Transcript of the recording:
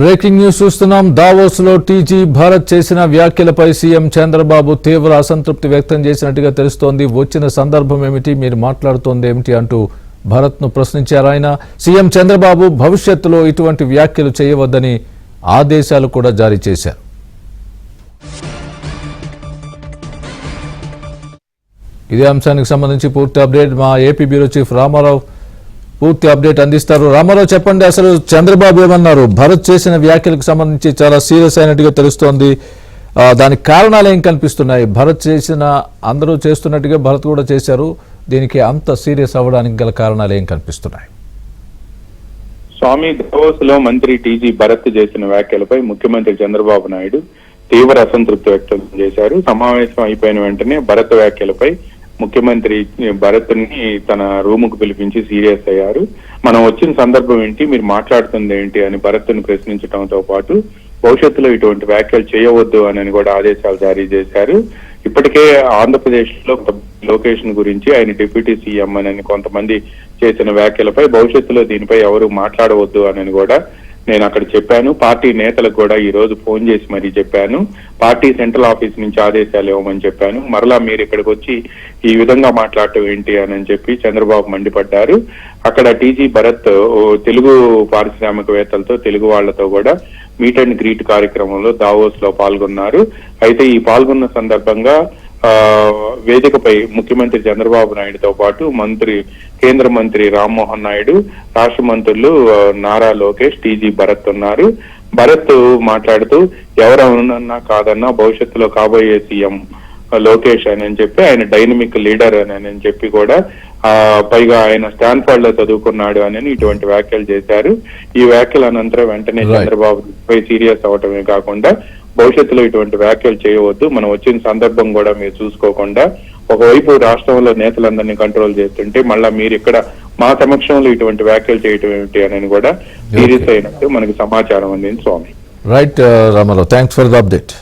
Breaking news చూస్తున్నాం. Davos లో TG Bharat చేసిన వ్యాఖ్యలపై సీఎం చంద్రబాబు తీవ్ర అసంతృప్తి వ్యక్తం చేసినట్టుగా తెలుస్తోంది. వచ్చిన సందర్భం ఏమిటి, మీరు మాట్లాడుతోంది ఏమిటి అంటూ భరత్ ను ప్రశ్నించారు ఆయన. సీఎం చంద్రబాబు భవిష్యత్తులో ఇటువంటి వ్యాఖ్యలు చేయవద్దని ఆదేశాలు కూడా జారీ చేశారు. ఇదే అంశానికి సంబంధించి పూర్తి అప్డేట్ మా ఏపీ బ్యూరో చీఫ్ రామారావు పూర్తి అప్డేట్ అందిస్తారు. రామారావు, చెప్పండి, అసలు చంద్రబాబు ఏమన్నారు? భరత్ చేసిన వ్యాఖ్యలకు సంబంధించి చాలా సీరియస్ అయినట్టుగా తెలుస్తోంది. దానికి కారణాలు ఏం కనిపిస్తున్నాయి? భరత్ చేసిన అందరూ చేస్తున్నట్టుగా భరత్ కూడా చేశారు. దీనికి అంత సీరియస్ అవ్వడానికి గల కారణాలు ఏం కనిపిస్తున్నాయి? స్వామి, దావోస్ లో మంత్రి టీజీ భరత్ చేసిన వ్యాఖ్యలపై ముఖ్యమంత్రి చంద్రబాబు నాయుడు తీవ్ర అసంతృప్తి వ్యక్తం చేశారు. సమావేశం అయిపోయిన వెంటనే భరత్ వ్యాఖ్యలపై ముఖ్యమంత్రి భరత్ ని తన రూముకు పిలిపించి సీరియస్ అయ్యారు. మనం వచ్చిన సందర్భం ఏంటి, మీరు మాట్లాడుతుంది ఏంటి అని భరత్ ని ప్రశ్నించడంతో పాటు భవిష్యత్తులో ఇటువంటి వ్యాఖ్యలు చేయవద్దు అని కూడా ఆదేశాలు జారీ చేశారు. ఇప్పటికే ఆంధ్రప్రదేశ్ లో లొకేషన్ గురించి ఆయన డిప్యూటీ సీఎం అని కొంతమంది చేసిన వ్యాఖ్యలపై భవిష్యత్తులో దీనిపై ఎవరు మాట్లాడవద్దు అని కూడా నేను అక్కడ చెప్పాను. పార్టీ నేతలకు కూడా ఈ రోజు ఫోన్ చేసి మరీ చెప్పాను. పార్టీ సెంట్రల్ ఆఫీస్ నుంచి ఆదేశాలు ఇవ్వమని చెప్పాను. మరలా మీరు ఇక్కడికి వచ్చి ఈ విధంగా మాట్లాడటం ఏంటి అని చెప్పి చంద్రబాబు మండిపడ్డారు. అక్కడ టీజీ భరత్ తెలుగు పారిశ్రామికవేత్తలతో, తెలుగు వాళ్లతో కూడా మీట్ అండ్ గ్రీట్ కార్యక్రమంలో దావోస్ లో పాల్గొన్నారు. అయితే ఈ పాల్గొన్న సందర్భంగా వేదికపై ముఖ్యమంత్రి చంద్రబాబు నాయుడుతో పాటు కేంద్ర మంత్రి రామ్మోహన్ నాయుడు, రాష్ట్ర మంత్రులు నారా లోకేష్, టీజీ భరత్ ఉన్నారు. భరత్ మాట్లాడుతూ ఎవరన్నా కాదన్నా భవిష్యత్తులో కాబోయే సీఎం లోకేష్ అని చెప్పి ఆయన డైనమిక్ లీడర్ అని చెప్పి కూడా పైగా ఆయన స్టాన్ఫర్డ్ లో చదువుకున్నాడు అని ఇటువంటి వ్యాఖ్యలు చేశారు. ఈ వ్యాఖ్యల అనంతరం వెంటనే చంద్రబాబు పై సీరియస్ అవటమే కాకుండా భవిష్యత్తులో ఇటువంటి వ్యాఖ్యలు చేయవద్దు, మనం వచ్చిన సందర్భం కూడా మీరు చూసుకోకుండా ఒకవైపు రాష్ట్రంలో నేతలందరినీ కంట్రోల్ చేస్తుంటే మళ్ళా మీరు ఇక్కడ మా సమక్షంలో ఇటువంటి వ్యాఖ్యలు చేయటం ఏమిటి అని కూడా సీరియస్ అయినట్టు మనకి సమాచారం అందింది. Swami, right Rama Rao, thanks for the update.